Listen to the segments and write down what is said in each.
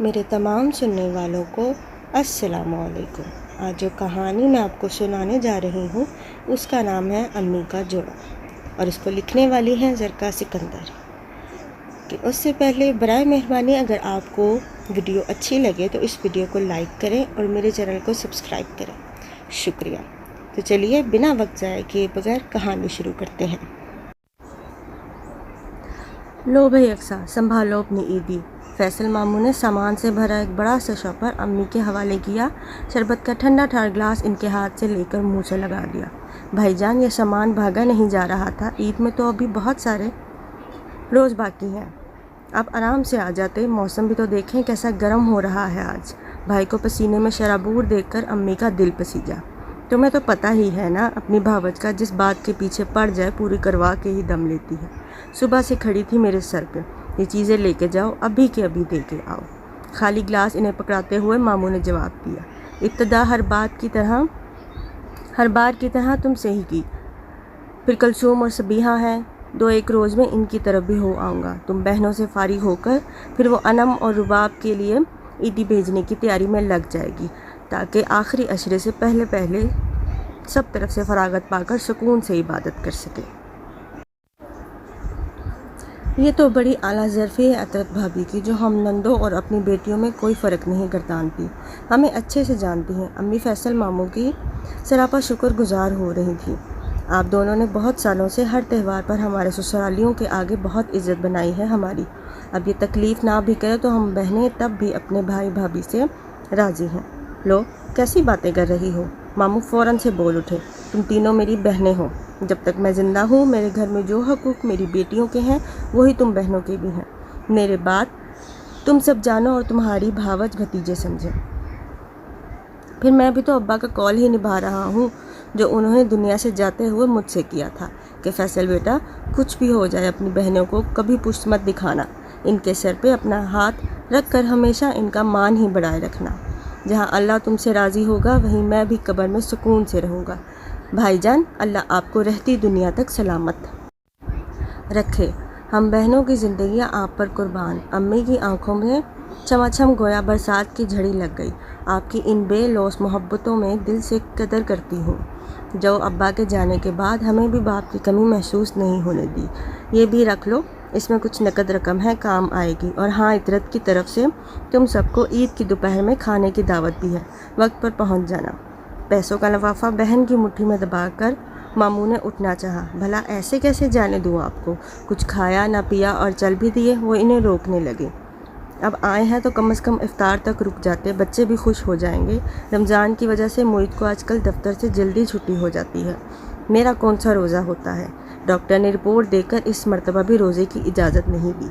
میرے تمام سننے والوں کو السلام علیکم۔ آج جو کہانی میں آپ کو سنانے جا رہی ہوں اس کا نام ہے امی کا جوڑا، اور اس کو لکھنے والی ہیں زرکا سکندر۔ کہ اس سے پہلے برائے مہربانی اگر آپ کو ویڈیو اچھی لگے تو اس ویڈیو کو لائک کریں اور میرے چینل کو سبسکرائب کریں، شکریہ۔ تو چلیے بنا وقت ضائع کیے بغیر کہانی شروع کرتے ہیں۔ لو بھائی اقصا، سنبھالو اپنی عیدی۔ فیصل ماموں نے سامان سے بھرا ایک بڑا سا شاپر امی کے حوالے کیا۔ شربت کا ٹھنڈا گلاس ان کے ہاتھ سے لے کر منہ سے لگا دیا۔ بھائی جان، یہ سامان بھاگا نہیں جا رہا تھا، عید میں تو ابھی بہت سارے روز باقی ہیں، آپ آرام سے آ جاتے۔ موسم بھی تو دیکھیں کیسا گرم ہو رہا ہے آج۔ بھائی کو پسینے میں شرابور دیکھ کر امی کا دل پسیجا۔ تمہیں تو پتہ ہی ہے نا، اپنی بھاوج کا جس بات کے پیچھے پڑ جائے پوری کروا کے ہی دم لیتی ہے۔ صبح سے کھڑی تھی میرے سر پہ، یہ چیزیں لے کے جاؤ، ابھی کے ابھی دے کے آؤ۔ خالی گلاس انہیں پکڑاتے ہوئے ماموں نے جواب دیا، ابتدا ہر بار کی طرح تم سے ہی کی، پھر کلثوم اور صبیحہ ہیں، 2-1 روز میں ان کی طرف بھی ہو آؤں گا۔ تم بہنوں سے فارغ ہو کر پھر وہ انم اور رباب کے لیے عیدی بھیجنے کی تیاری میں لگ جائے گی، تاکہ آخری عشرے سے پہلے سب طرف سے فراغت پا کر سکون سے عبادت کر سکے۔ یہ تو بڑی اعلیٰ ظرفی ہے عطرت بھابھی کی، جو ہم نندوں اور اپنی بیٹیوں میں کوئی فرق نہیں گردانتی، ہمیں اچھے سے جانتی ہیں۔ امی فیصل ماموں کی سراپا شکر گزار ہو رہی تھی۔ آپ دونوں نے بہت سالوں سے ہر تہوار پر ہمارے سسرالیوں کے آگے بہت عزت بنائی ہے ہماری، اب یہ تکلیف نہ بھی کرے تو ہم بہنیں تب بھی اپنے بھائی بھابھی سے راضی ہیں۔ لو، کیسی باتیں کر رہی ہو؟ ماموں فوراً سے بول اٹھے، تم تینوں میری بہنیں ہو، جب تک میں زندہ ہوں میرے گھر میں جو حقوق میری بیٹیوں کے ہیں وہی تم بہنوں کے بھی ہیں۔ میرے بات تم سب جانو اور تمہاری بھاوج بھتیجے سمجھیں۔ پھر میں بھی تو ابا کا قول ہی نبھا رہا ہوں جو انہوں نے دنیا سے جاتے ہوئے مجھ سے کیا تھا، کہ فیصل بیٹا، کچھ بھی ہو جائے اپنی بہنوں کو کبھی پشت مت دکھانا، ان کے سر پہ اپنا ہاتھ رکھ کر ہمیشہ ان کا مان ہی بڑھائے رکھنا۔ جہاں اللہ تم سے راضی ہوگا وہیں میں بھی قبر میں سکون سے رہوں گا۔ بھائی جان، اللہ آپ کو رہتی دنیا تک سلامت رکھے، ہم بہنوں کی زندگیاں آپ پر قربان۔ امی کی آنکھوں میں چھماچھم گویا برسات کی جھڑی لگ گئی۔ آپ کی ان بے لوث محبتوں میں دل سے قدر کرتی ہوں، جو ابا کے جانے کے بعد ہمیں بھی باپ کی کمی محسوس نہیں ہونے دی۔ یہ بھی رکھ لو، اس میں کچھ نقد رقم ہے، کام آئے گی۔ اور ہاں، عطرت کی طرف سے تم سب کو عید کی دوپہر میں کھانے کی دعوت بھی ہے، وقت پر پہنچ جانا۔ پیسوں کا لفافہ بہن کی مٹھی میں دبا کر ماموں نے اٹھنا چاہا۔ بھلا ایسے کیسے جانے دوں آپ کو؟ کچھ کھایا نہ پیا اور چل بھی دیے۔ وہ انہیں روکنے لگے، اب آئے ہیں تو کم از کم افطار تک رک جاتے، بچے بھی خوش ہو جائیں گے۔ رمضان کی وجہ سے معید کو آج کل دفتر سے جلدی چھٹی ہو جاتی ہے، میرا کون سا روزہ ہوتا ہے؟ ڈاکٹر نے رپورٹ دے کر اس مرتبہ بھی روزے کی اجازت نہیں دی۔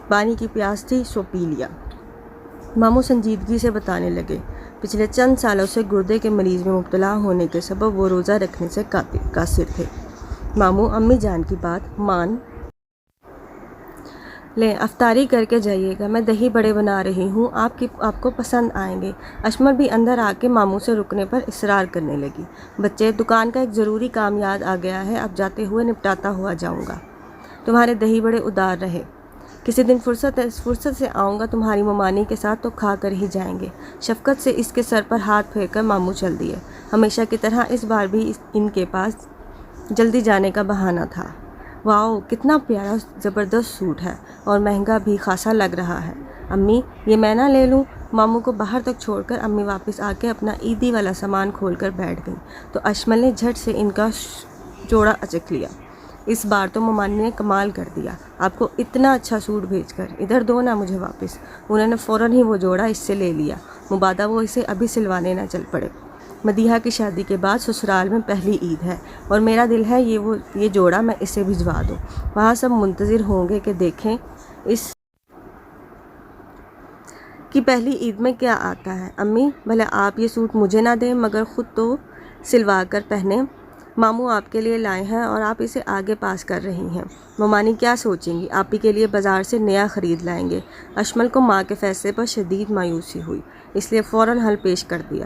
پانی کی پیاس تھی سو پی لیا۔ ماموں سنجیدگی سے بتانے لگے، پچھلے چند سالوں سے گردے کے مریض میں مبتلا ہونے کے سبب وہ روزہ رکھنے سے قاصر تھے۔ ماموں امی جان کی بات مان لیں، افطاری کر کے جائیے گا، میں دہی بڑے بنا رہی ہوں، آپ کو پسند آئیں گے۔ اشمر بھی اندر آ کے ماموں سے رکنے پر اصرار کرنے لگی۔ بچے، دکان کا ایک ضروری کام یاد آ گیا ہے، اب جاتے ہوئے نپٹاتا ہوا جاؤں گا۔ تمہارے دہی بڑے ادار رہے، کسی دن فرصت سے آؤں گا تمہاری ممانی کے ساتھ تو کھا کر ہی جائیں گے۔ شفقت سے اس کے سر پر ہاتھ پھیر کر ماموں چل دیے۔ ہمیشہ کی طرح اس بار بھی ان کے پاس جلدی جانے کا بہانہ تھا۔ واؤ، کتنا پیارا زبردست سوٹ ہے، اور مہنگا بھی خاصا لگ رہا ہے۔ امی، یہ میں نہ لے لوں؟ ماموں کو باہر تک چھوڑ کر امی واپس آ کے اپنا عیدی والا سامان کھول کر بیٹھ گئیں تو اشمل نے جھٹ سے ان کا جوڑا اچک لیا۔ اس بار تو ممانی نے کمال کر دیا، آپ کو اتنا اچھا سوٹ بھیج کر، ادھر دو نا مجھے واپس۔ انہوں نے فوراً ہی وہ جوڑا اس سے لے لیا، مبادا وہ اسے ابھی سلوانے نہ چل پڑے۔ مدیحہ کی شادی کے بعد سسرال میں پہلی عید ہے اور میرا دل ہے یہ جوڑا میں اسے بھجوا دوں، وہاں سب منتظر ہوں گے کہ دیکھیں اس کی پہلی عید میں کیا آتا ہے۔ امی، بھلے آپ یہ سوٹ مجھے نہ دیں مگر خود تو سلوا کر پہنیں، ماموں آپ کے لیے لائے ہیں اور آپ اسے آگے پاس کر رہی ہیں، ممانی کیا سوچیں گی؟ آپ ہی کے لیے بازار سے نیا خرید لائیں گے۔ اشمل کو ماں کے فیصلے پر شدید مایوسی ہوئی، اس لیے فوراً حل پیش کر دیا،